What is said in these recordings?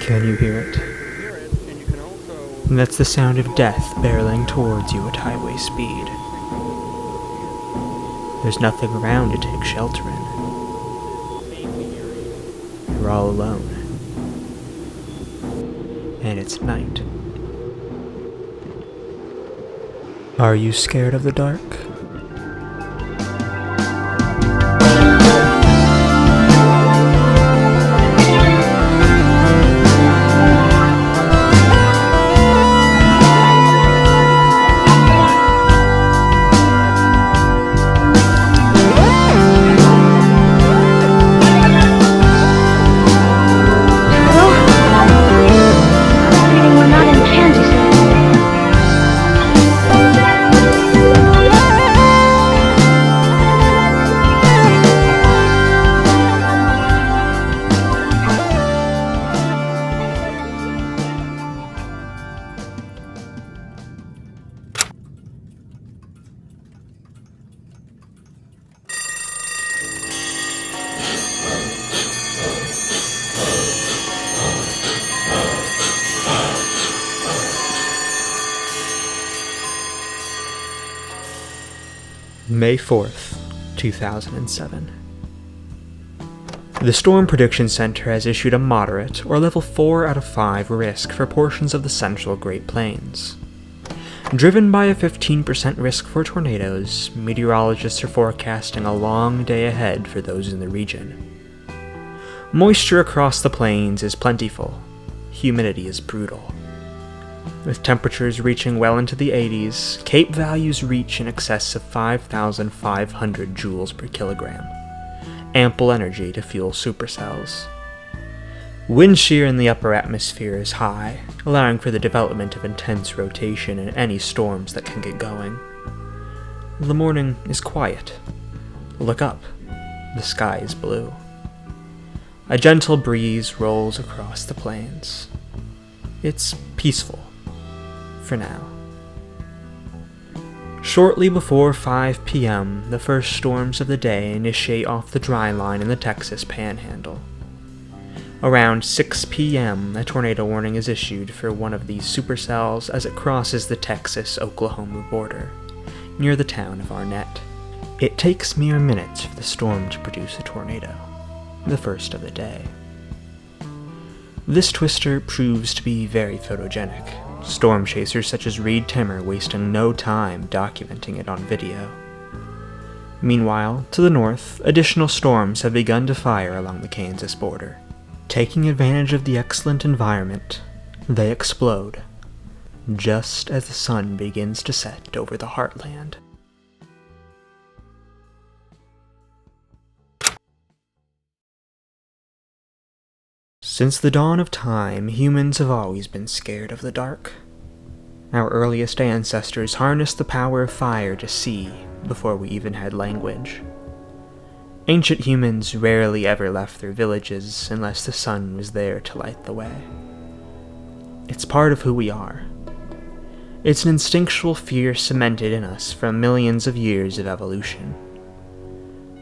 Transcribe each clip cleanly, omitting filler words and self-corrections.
Can you hear it? That's the sound of death barreling towards you at highway speed. There's nothing around to take shelter in. You're all alone. And it's night. Are you scared of the dark? May 4th, 2007. The Storm Prediction Center has issued a moderate, or level 4 out of 5 risk for portions of the central Great Plains. Driven by a 15% risk for tornadoes, meteorologists are forecasting a long day ahead for those in the region. Moisture across the plains is plentiful. Humidity is brutal. With temperatures reaching well into the 80s, Cape values reach in excess of 5,500 joules per kilogram. Ample energy to fuel supercells. Wind shear in the upper atmosphere is high, allowing for the development of intense rotation in any storms that can get going. The morning is quiet. Look up. The sky is blue. A gentle breeze rolls across the plains. It's peaceful. For now. Shortly before 5 p.m., the first storms of the day initiate off the dry line in the Texas Panhandle. Around 6 p.m., a tornado warning is issued for one of these supercells as it crosses the Texas-Oklahoma border, near the town of Arnett. It takes mere minutes for the storm to produce a tornado, the first of the day. This twister proves to be very photogenic, storm chasers such as Reed Timmer wasting no time documenting it on video. Meanwhile, to the north, additional storms have begun to fire along the Kansas border. Taking advantage of the excellent environment, they explode, just as the sun begins to set over the heartland. Since the dawn of time, humans have always been scared of the dark. Our earliest ancestors harnessed the power of fire to see before we even had language. Ancient humans rarely ever left their villages unless the sun was there to light the way. It's part of who we are. It's an instinctual fear cemented in us from millions of years of evolution.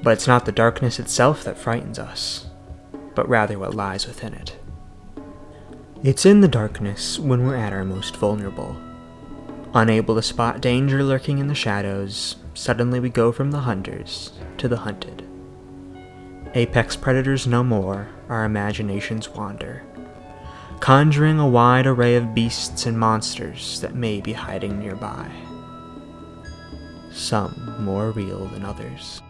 But it's not the darkness itself that frightens us, but rather what lies within it. It's in the darkness when we're at our most vulnerable. Unable to spot danger lurking in the shadows, suddenly we go from the hunters to the hunted. Apex predators no more, our imaginations wander, conjuring a wide array of beasts and monsters that may be hiding nearby. Some more real than others.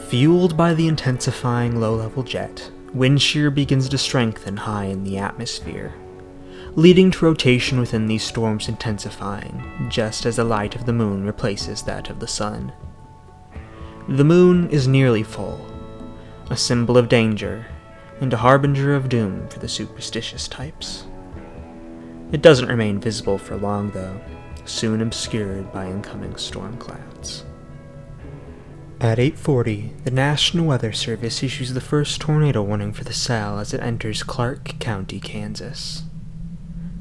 Fueled by the intensifying low-level jet, wind shear begins to strengthen high in the atmosphere, leading to rotation within these storms intensifying, just as the light of the moon replaces that of the sun. The moon is nearly full, a symbol of danger, and a harbinger of doom for the superstitious types. It doesn't remain visible for long, though, soon obscured by incoming storm clouds. At 8:40, the National Weather Service issues the first tornado warning for the cell as it enters Clark County, Kansas.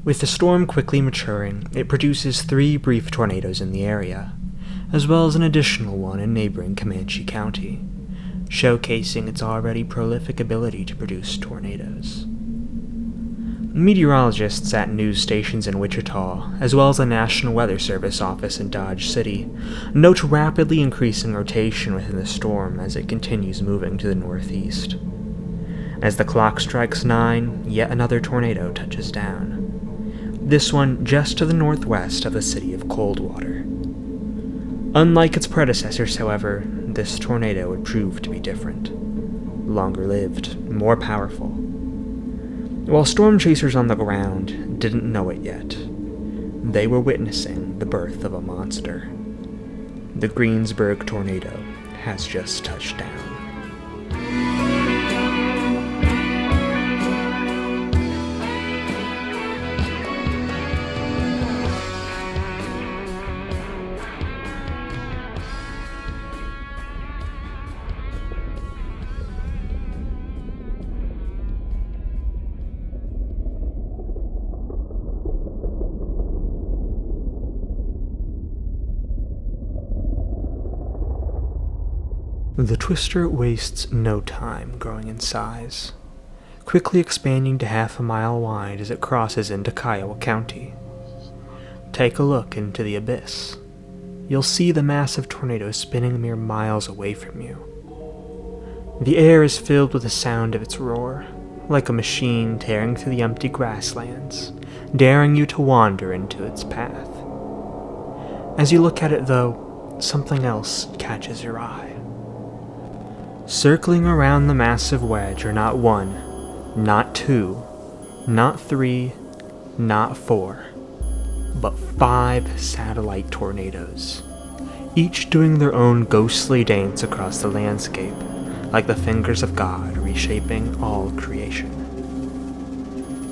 With the storm quickly maturing, it produces 3 brief tornadoes in the area, as well as an additional one in neighboring Comanche County, showcasing its already prolific ability to produce tornadoes. Meteorologists at news stations in Wichita, as well as the National Weather Service office in Dodge City, note rapidly increasing rotation within the storm as it continues moving to the northeast. As the clock strikes 9, yet another tornado touches down, this one just to the northwest of the city of Coldwater. Unlike its predecessors, however, this tornado would prove to be different. Longer-lived, more powerful. While storm chasers on the ground didn't know it yet, they were witnessing the birth of a monster. The Greensburg tornado has just touched down. The twister wastes no time growing in size, quickly expanding to half a mile wide as it crosses into Kiowa County. Take a look into the abyss. You'll see the massive tornado spinning mere miles away from you. The air is filled with the sound of its roar, like a machine tearing through the empty grasslands, daring you to wander into its path. As you look at it, though, something else catches your eye. Circling around the massive wedge are not 1, not 2, not 3, not 4, but 5 satellite tornadoes, each doing their own ghostly dance across the landscape, like the fingers of God reshaping all creation.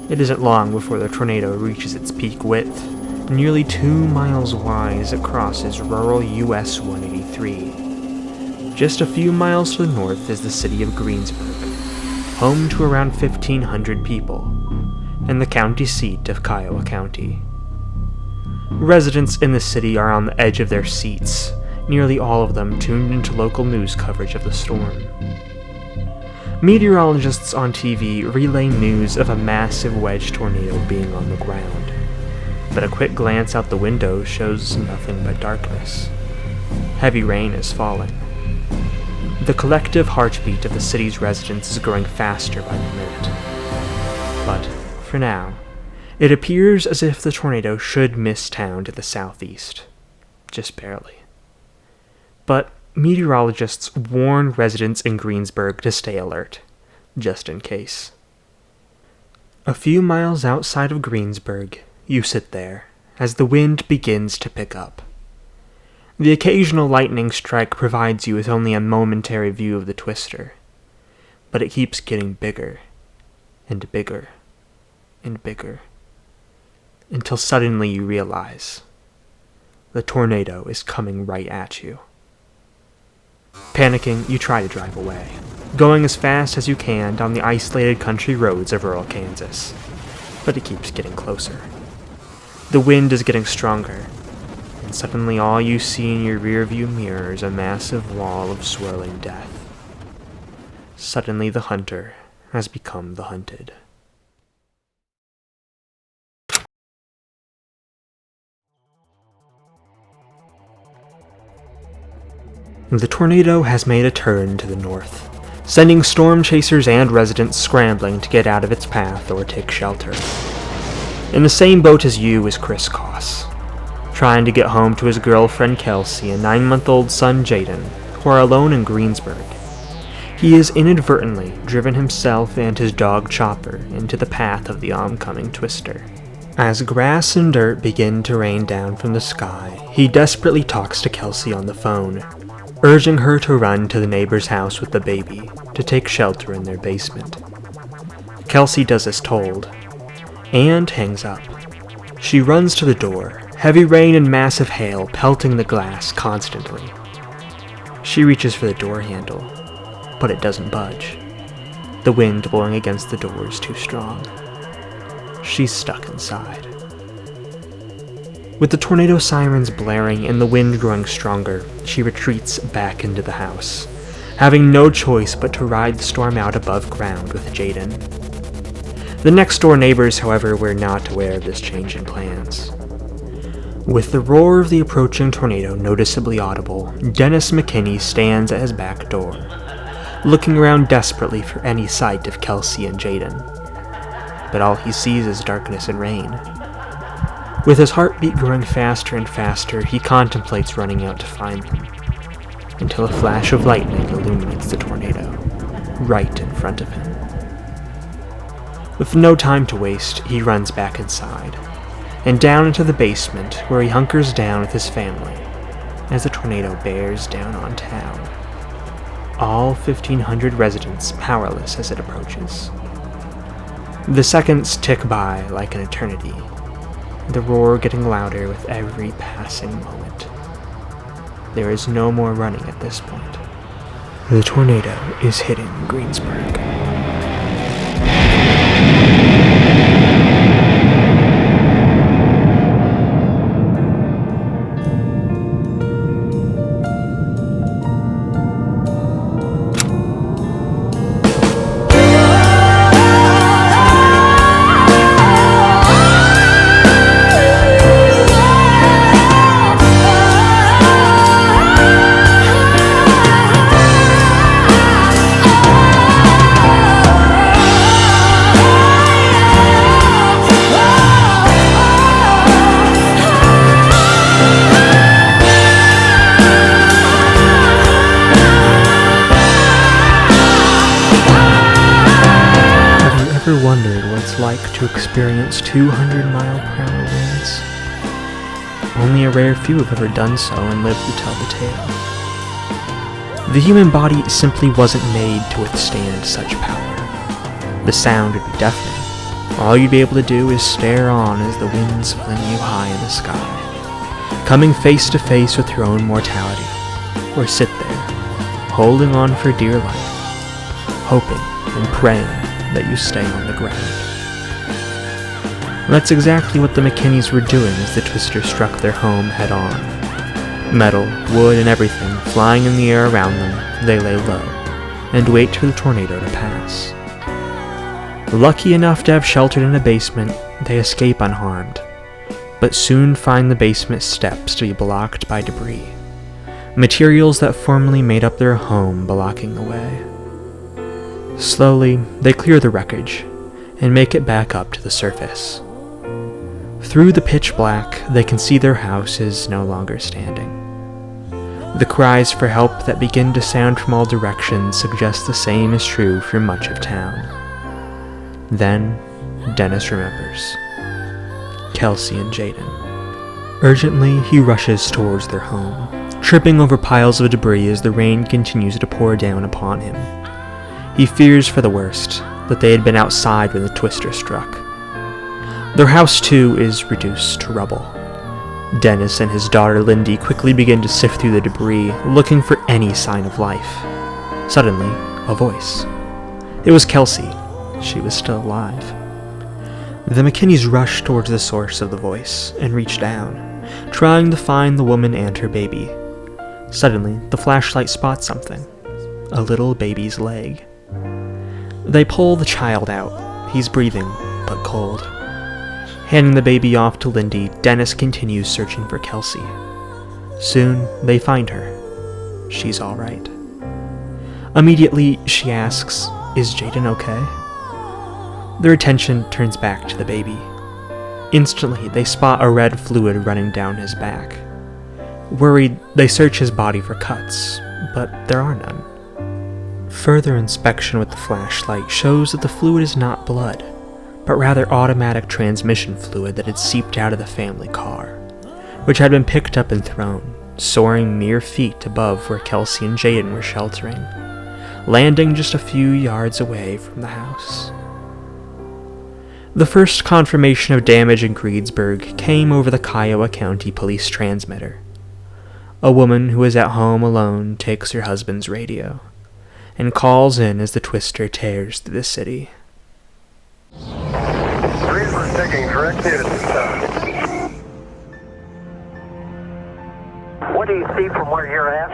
It isn't long before the tornado reaches its peak width, nearly 2 miles wide as it crosses rural US 183. Just a few miles to the north is the city of Greensburg, home to around 1,500 people, and the county seat of Kiowa County. Residents in the city are on the edge of their seats, nearly all of them tuned into local news coverage of the storm. Meteorologists on TV relay news of a massive wedge tornado being on the ground, but a quick glance out the window shows nothing but darkness. Heavy rain is falling. The collective heartbeat of the city's residents is growing faster by the minute. But, for now, it appears as if the tornado should miss town to the southeast. Just barely. But meteorologists warn residents in Greensburg to stay alert, just in case. A few miles outside of Greensburg, you sit there, as the wind begins to pick up. The occasional lightning strike provides you with only a momentary view of the twister, but it keeps getting bigger, and bigger, and bigger, until suddenly you realize the tornado is coming right at you. Panicking, you try to drive away, going as fast as you can down the isolated country roads of rural Kansas, but it keeps getting closer. The wind is getting stronger, and suddenly all you see in your rearview mirror is a massive wall of swirling death. Suddenly the hunter has become the hunted. The tornado has made a turn to the north, sending storm chasers and residents scrambling to get out of its path or take shelter. In the same boat as you is Chris Koss, trying to get home to his girlfriend Kelsey and 9-month-old son Jaden, who are alone in Greensburg. He has inadvertently driven himself and his dog Chopper into the path of the oncoming twister. As grass and dirt begin to rain down from the sky, he desperately talks to Kelsey on the phone, urging her to run to the neighbor's house with the baby to take shelter in their basement. Kelsey does as told, and hangs up. She runs to the door, heavy rain and massive hail pelting the glass constantly. She reaches for the door handle, but it doesn't budge. The wind blowing against the door is too strong. She's stuck inside. With the tornado sirens blaring and the wind growing stronger, she retreats back into the house, having no choice but to ride the storm out above ground with Jaden. The next-door neighbors, however, were not aware of this change in plans. With the roar of the approaching tornado noticeably audible, Dennis McKinney stands at his back door, looking around desperately for any sight of Kelsey and Jaden. But all he sees is darkness and rain. With his heartbeat growing faster and faster, he contemplates running out to find them, until a flash of lightning illuminates the tornado, right in front of him. With no time to waste, he runs back inside, and down into the basement, where he hunkers down with his family, as the tornado bears down on town. All 1,500 residents powerless as it approaches. The seconds tick by like an eternity, the roar getting louder with every passing moment. There is no more running at this point. The tornado is hitting Greensburg. Ever wondered what it's like to experience 200-mile-per-hour winds? Only a rare few have ever done so and lived to tell the tale. The human body simply wasn't made to withstand such power. The sound would be deafening. All you'd be able to do is stare on as the winds fling you high in the sky, coming face to face with your own mortality, or sit there, holding on for dear life, hoping and praying that you stay on the ground. That's exactly what the McKinneys were doing as the twister struck their home head-on. Metal, wood, and everything flying in the air around them, they lay low, and wait for the tornado to pass. Lucky enough to have sheltered in a basement, they escape unharmed, but soon find the basement steps to be blocked by debris, materials that formerly made up their home blocking the way. Slowly, they clear the wreckage and make it back up to the surface. Through the pitch black, they can see their house is no longer standing. The cries for help that begin to sound from all directions suggest the same is true for much of town. Then, Dennis remembers. Kelsey and Jaden. Urgently, he rushes towards their home, tripping over piles of debris as the rain continues to pour down upon him. He fears for the worst, that they had been outside when the twister struck. Their house, too, is reduced to rubble. Dennis and his daughter Lindy quickly begin to sift through the debris, looking for any sign of life. Suddenly, a voice. It was Kelsey. She was still alive. The McKinneys rush towards the source of the voice and reach down, trying to find the woman and her baby. Suddenly, the flashlight spots something. A little baby's leg. They pull the child out. He's breathing, but cold. Handing the baby off to Lindy, Dennis continues searching for Kelsey. Soon, they find her. She's all right. Immediately, she asks, "Is Jaden okay?" Their attention turns back to the baby. Instantly, they spot a red fluid running down his back. Worried, they search his body for cuts, but there are none. Further inspection with the flashlight shows that the fluid is not blood, but rather automatic transmission fluid that had seeped out of the family car, which had been picked up and thrown, soaring mere feet above where Kelsey and Jaden were sheltering, landing just a few yards away from the house. The first confirmation of damage in Greensburg came over the Kiowa County Police transmitter. A woman who is at home alone takes her husband's radio and calls in as the twister tears through the city. Greensburg taking correct distance. What do you see from where you're at?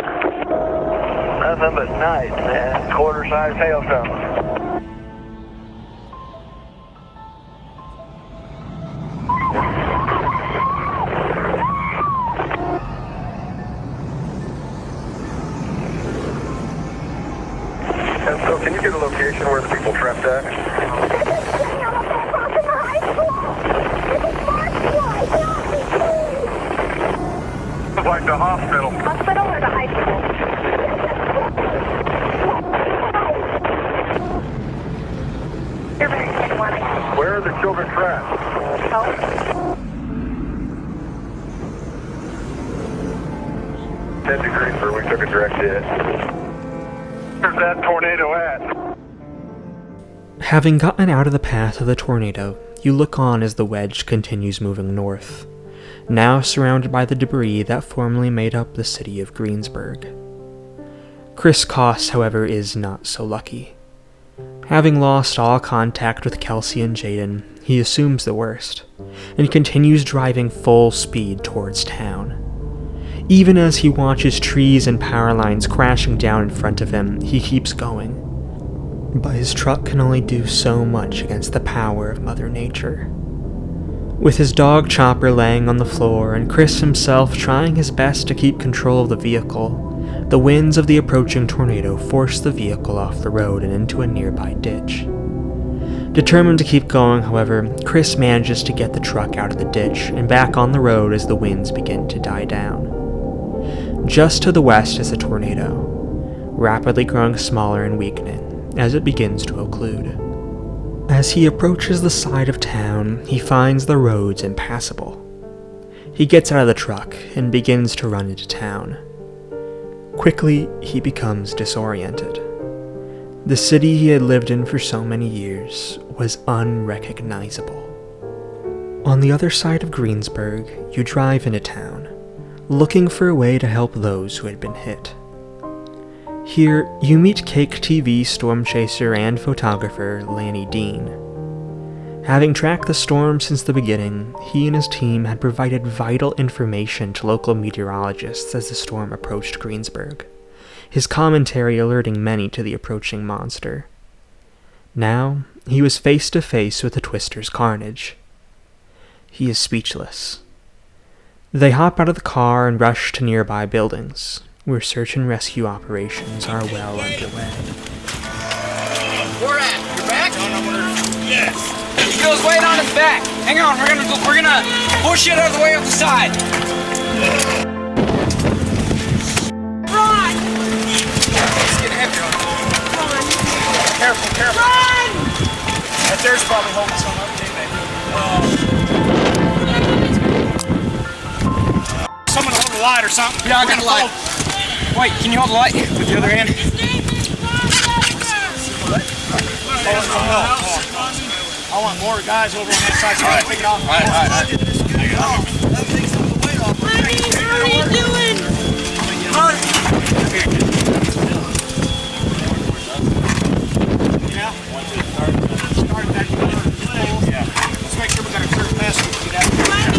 Nothing but night, man. Quarter-size hailstones. And so, can you get a location where the people trapped at? Like the hospital. Hospital or the high school? You're very good one. Where are the children trapped? Oh. Head to Greensburg, we took a direct hit. Where's that tornado at? Having gotten out of the path of the tornado, you look on as the wedge continues moving north, now surrounded by the debris that formerly made up the city of Greensburg. Chris Koss, however, is not so lucky. Having lost all contact with Kelsey and Jaden, he assumes the worst, and continues driving full speed towards town. Even as he watches trees and power lines crashing down in front of him, he keeps going. But his truck can only do so much against the power of Mother Nature. With his dog Chopper laying on the floor and Chris himself trying his best to keep control of the vehicle, the winds of the approaching tornado force the vehicle off the road and into a nearby ditch. Determined to keep going, however, Chris manages to get the truck out of the ditch and back on the road as the winds begin to die down. Just to the west is a tornado, rapidly growing smaller and weakening as it begins to occlude. As he approaches the side of town, he finds the roads impassable. He gets out of the truck and begins to run into town. Quickly, he becomes disoriented. The city he had lived in for so many years was unrecognizable. On the other side of Greensburg, you drive into town, looking for a way to help those who had been hit. Here, you meet Cake TV storm chaser and photographer Lanny Dean. Having tracked the storm since the beginning, he and his team had provided vital information to local meteorologists as the storm approached Greensburg, his commentary alerting many to the approaching monster. Now, he was face to face with the Twister's carnage. He is speechless. They hop out of the car and rush to nearby buildings, where search and rescue operations are well underway. Where at? You're back? Yes. He goes weight on his back. Hang on, we're gonna push it out of the way off the side. Run! Let's get heavy on it. Run! Careful. Run! That there's probably holding some up, someone hold the light or something. Yeah, I got the light. Wait, can you hold the light with the other hand? I want more guys over on that side so I can pick it off. All right. That thing's on the way off. Lenny, how are you doing? Yeah? Start that. Yeah. Let's make sure we got a clear pass so we can get out.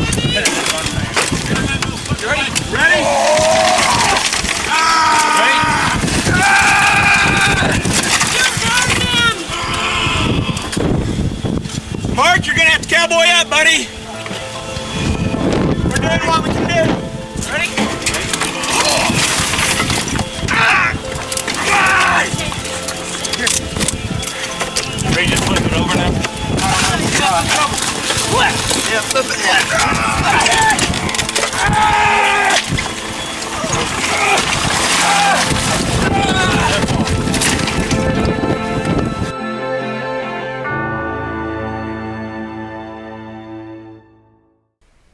You ready? Ready? Mark, you're gonna have to cowboy up, buddy. We're doing what we can do. Ready? Ready to flip it over now? Flip! Yeah, flip it.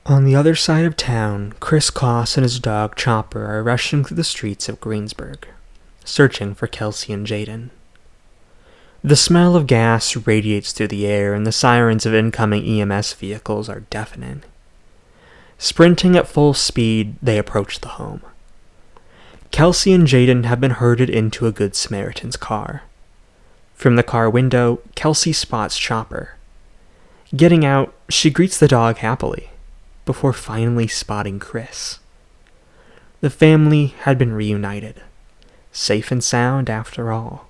On the other side of town, Chris Koss and his dog Chopper are rushing through the streets of Greensburg, searching for Kelsey and Jaden. The smell of gas radiates through the air, and the sirens of incoming EMS vehicles are deafening. Sprinting at full speed, they approach the home. Kelsey and Jaden have been herded into a Good Samaritan's car. From the car window, Kelsey spots Chopper. Getting out, she greets the dog happily, before finally spotting Chris. The family had been reunited, safe and sound after all.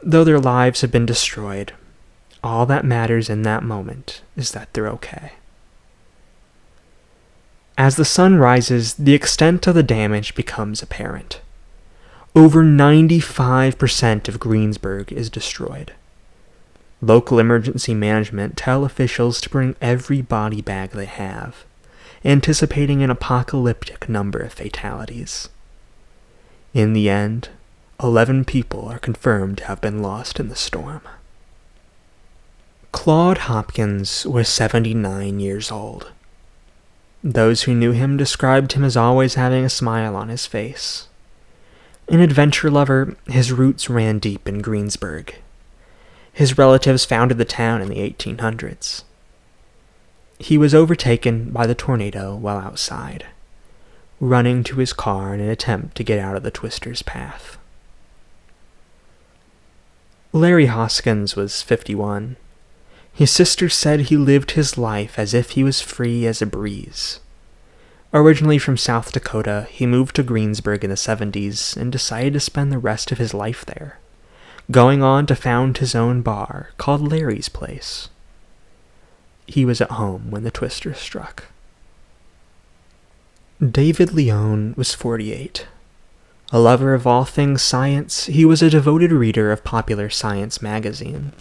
Though their lives have been destroyed, all that matters in that moment is that they're okay. As the sun rises, the extent of the damage becomes apparent. Over 95% of Greensburg is destroyed. Local emergency management tell officials to bring every body bag they have, anticipating an apocalyptic number of fatalities. In the end, 11 people are confirmed to have been lost in the storm. Claude Hopkins was 79 years old. Those who knew him described him as always having a smile on his face. An adventure lover, his roots ran deep in Greensburg. His relatives founded the town in the 1800s. He was overtaken by the tornado while outside, running to his car in an attempt to get out of the twister's path. Larry Hoskins was 51. His sister said he lived his life as if he was free as a breeze. Originally from South Dakota, he moved to Greensburg in the 70s and decided to spend the rest of his life there, going on to found his own bar called Larry's Place. He was at home when the twister struck. David Leone was 48. A lover of all things science, he was a devoted reader of popular science magazine.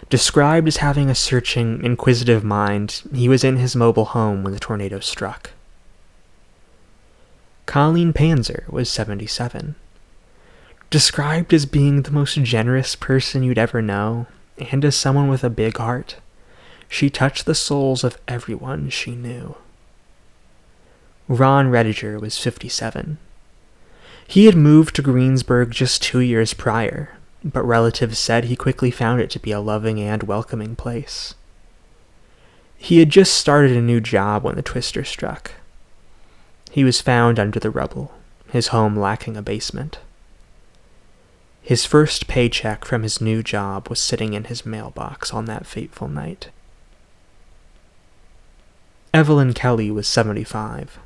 Described as having a searching, inquisitive mind, he was in his mobile home when the tornado struck. Colleen Panzer was 77. Described as being the most generous person you'd ever know, and as someone with a big heart, she touched the souls of everyone she knew. Ron Rediger was 57. He had moved to Greensburg just 2 years prior, but relatives said he quickly found it to be a loving and welcoming place. He had just started a new job when the twister struck. He was found under the rubble, his home lacking a basement. His first paycheck from his new job was sitting in his mailbox on that fateful night. Evelyn Kelly was 75.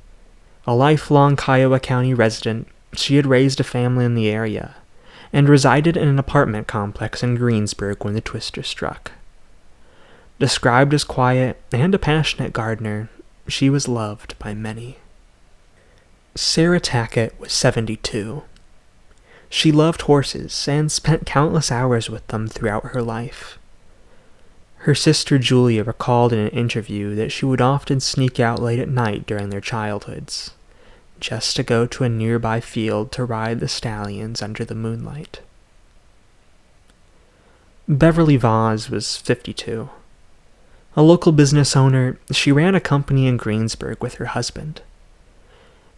A lifelong Kiowa County resident, she had raised a family in the area, and resided in an apartment complex in Greensburg when the twister struck. Described as quiet and a passionate gardener, she was loved by many. Sarah Tackett was 72. She loved horses and spent countless hours with them throughout her life. Her sister Julia recalled in an interview that she would often sneak out late at night during their childhoods, just to go to a nearby field to ride the stallions under the moonlight. Beverly Vaz was 52. A local business owner, she ran a company in Greensburg with her husband.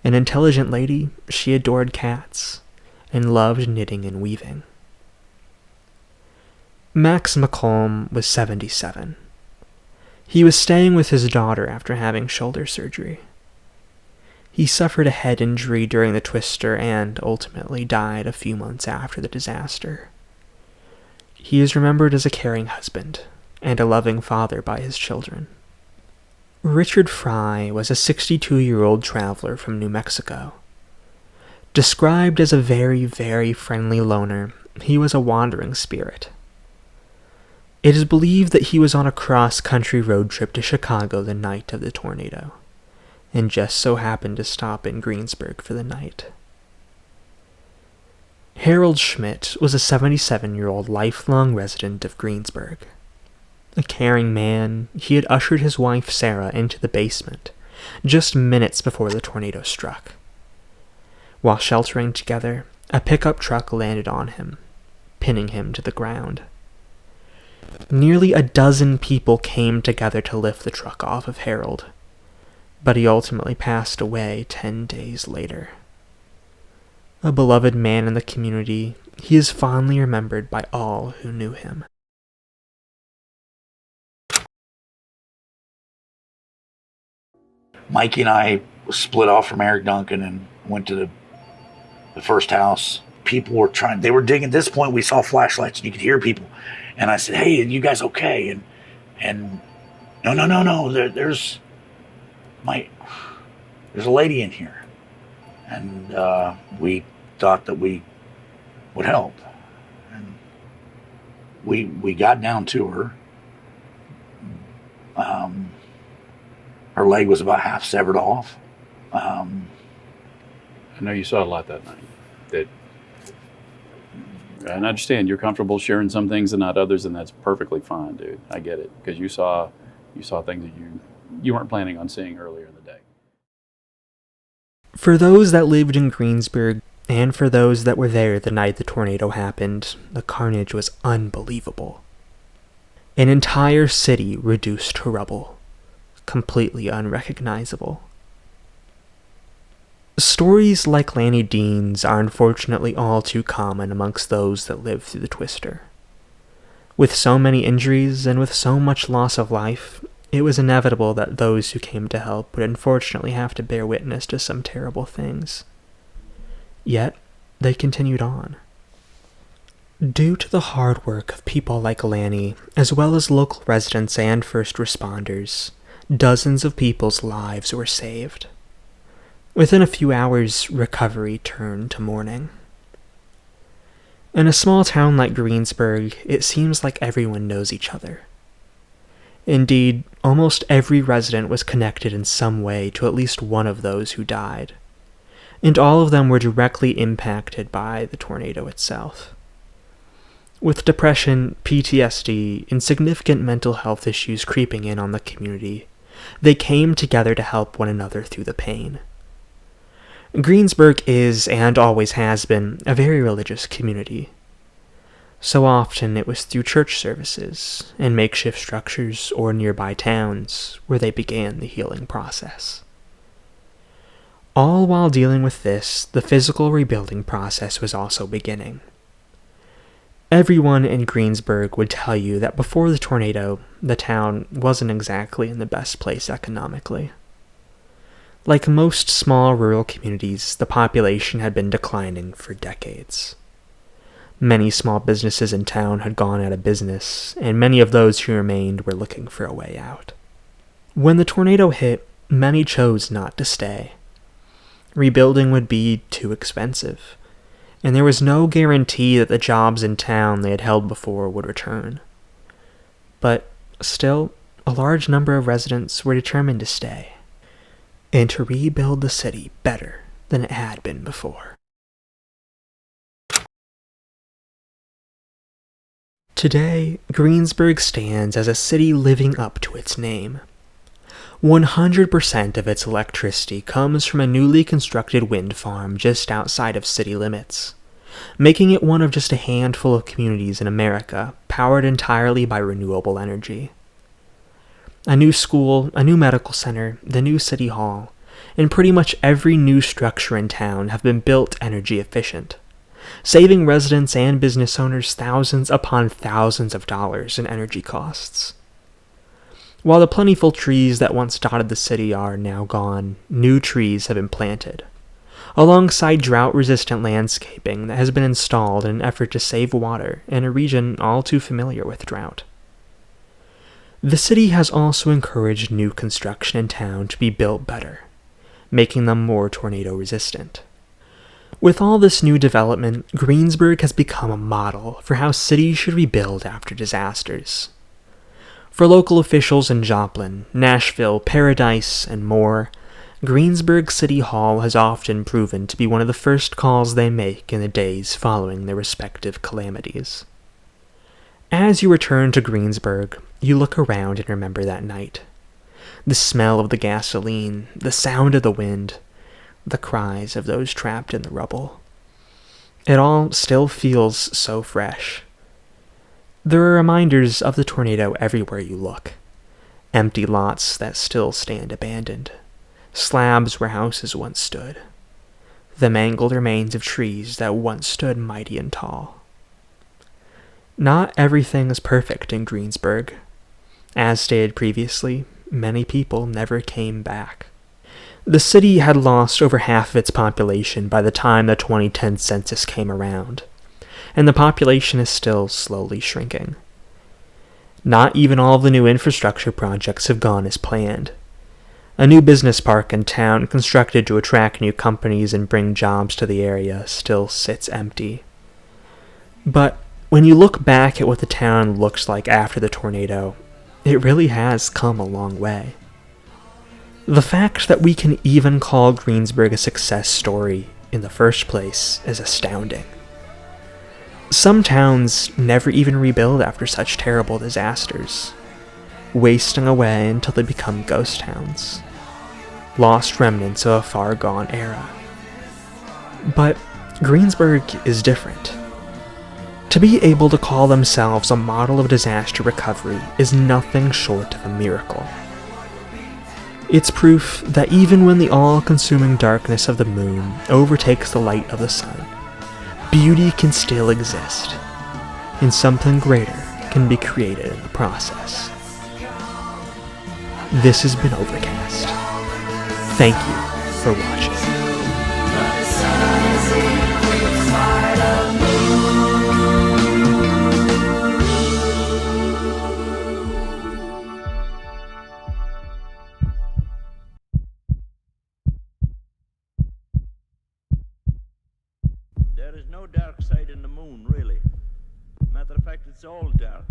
An intelligent lady, she adored cats and loved knitting and weaving. Max McColm was 77. He was staying with his daughter after having shoulder surgery. He suffered a head injury during the twister and ultimately died a few months after the disaster. He is remembered as a caring husband and a loving father by his children. Richard Fry was a 62-year-old traveler from New Mexico. Described as a very, very friendly loner, he was a wandering spirit. It is believed that he was on a cross-country road trip to Chicago the night of the tornado, and just so happened to stop in Greensburg for the night. Harold Schmidt was a 77-year-old lifelong resident of Greensburg. A caring man, he had ushered his wife Sarah into the basement just minutes before the tornado struck. While sheltering together, a pickup truck landed on him, pinning him to the ground. Nearly a dozen people came together to lift the truck off of Harold, but he ultimately passed away 10 days later. A beloved man in the community, he is fondly remembered by all who knew him. Mikey and I split off from Eric Duncan and went to the first house. People were they were digging. At this point, we saw flashlights and you could hear people. And I said, "Hey, are you guys okay?" And no. There's a lady in here. And we thought that we would help. And we got down to her. Her leg was about half severed off. I know you saw a lot that night. And I understand you're comfortable sharing some things and not others, and that's perfectly fine, dude. I get it, because you saw things that you weren't planning on seeing earlier in the day. For those that lived in Greensburg, and for those that were there the night the tornado happened, the carnage was unbelievable. An entire city reduced to rubble, completely unrecognizable. Stories like Lanny Dean's are unfortunately all too common amongst those that live through the twister. With so many injuries and with so much loss of life, it was inevitable that those who came to help would unfortunately have to bear witness to some terrible things. Yet, they continued on. Due to the hard work of people like Lanny, as well as local residents and first responders, dozens of people's lives were saved. Within a few hours, recovery turned to mourning. In a small town like Greensburg, it seems like everyone knows each other. Indeed, almost every resident was connected in some way to at least one of those who died, and all of them were directly impacted by the tornado itself. With depression, PTSD, and significant mental health issues creeping in on the community, they came together to help one another through the pain. Greensburg is, and always has been, a very religious community. So often it was through church services and makeshift structures or nearby towns where they began the healing process. All while dealing with this, the physical rebuilding process was also beginning. Everyone in Greensburg would tell you that before the tornado, the town wasn't exactly in the best place economically. Like most small rural communities, the population had been declining for decades. Many small businesses in town had gone out of business, and many of those who remained were looking for a way out. When the tornado hit, many chose not to stay. Rebuilding would be too expensive, and there was no guarantee that the jobs in town they had held before would return. But still, a large number of residents were determined to stay, and to rebuild the city better than it had been before. Today, Greensburg stands as a city living up to its name. 100% of its electricity comes from a newly constructed wind farm just outside of city limits, making it one of just a handful of communities in America powered entirely by renewable energy. A new school, a new medical center, the new city hall, and pretty much every new structure in town have been built energy efficient, saving residents and business owners thousands upon thousands of dollars in energy costs. While the plentiful trees that once dotted the city are now gone, new trees have been planted, alongside drought-resistant landscaping that has been installed in an effort to save water in a region all too familiar with drought. The city has also encouraged new construction in town to be built better, making them more tornado-resistant. With all this new development, Greensburg has become a model for how cities should rebuild after disasters. For local officials in Joplin, Nashville, Paradise, and more, Greensburg City Hall has often proven to be one of the first calls they make in the days following their respective calamities. As you return to Greensburg, you look around and remember that night. The smell of the gasoline, the sound of the wind, the cries of those trapped in the rubble. It all still feels so fresh. There are reminders of the tornado everywhere you look. Empty lots that still stand abandoned. Slabs where houses once stood. The mangled remains of trees that once stood mighty and tall. Not everything is perfect in Greensburg. As stated previously, many people never came back. The city had lost over half of its population by the time the 2010 census came around, and the population is still slowly shrinking. Not even all of the new infrastructure projects have gone as planned. A new business park in town, constructed to attract new companies and bring jobs to the area, still sits empty. But when you look back at what the town looks like after the tornado, it really has come a long way. The fact that we can even call Greensburg a success story in the first place is astounding. Some towns never even rebuild after such terrible disasters, wasting away until they become ghost towns, lost remnants of a far-gone era. But Greensburg is different. To be able to call themselves a model of disaster recovery is nothing short of a miracle. It's proof that even when the all-consuming darkness of the moon overtakes the light of the sun, beauty can still exist, and something greater can be created in the process. This has been Overcast. Thank you for watching. There is no dark side in the moon, really. Matter of fact, it's all dark.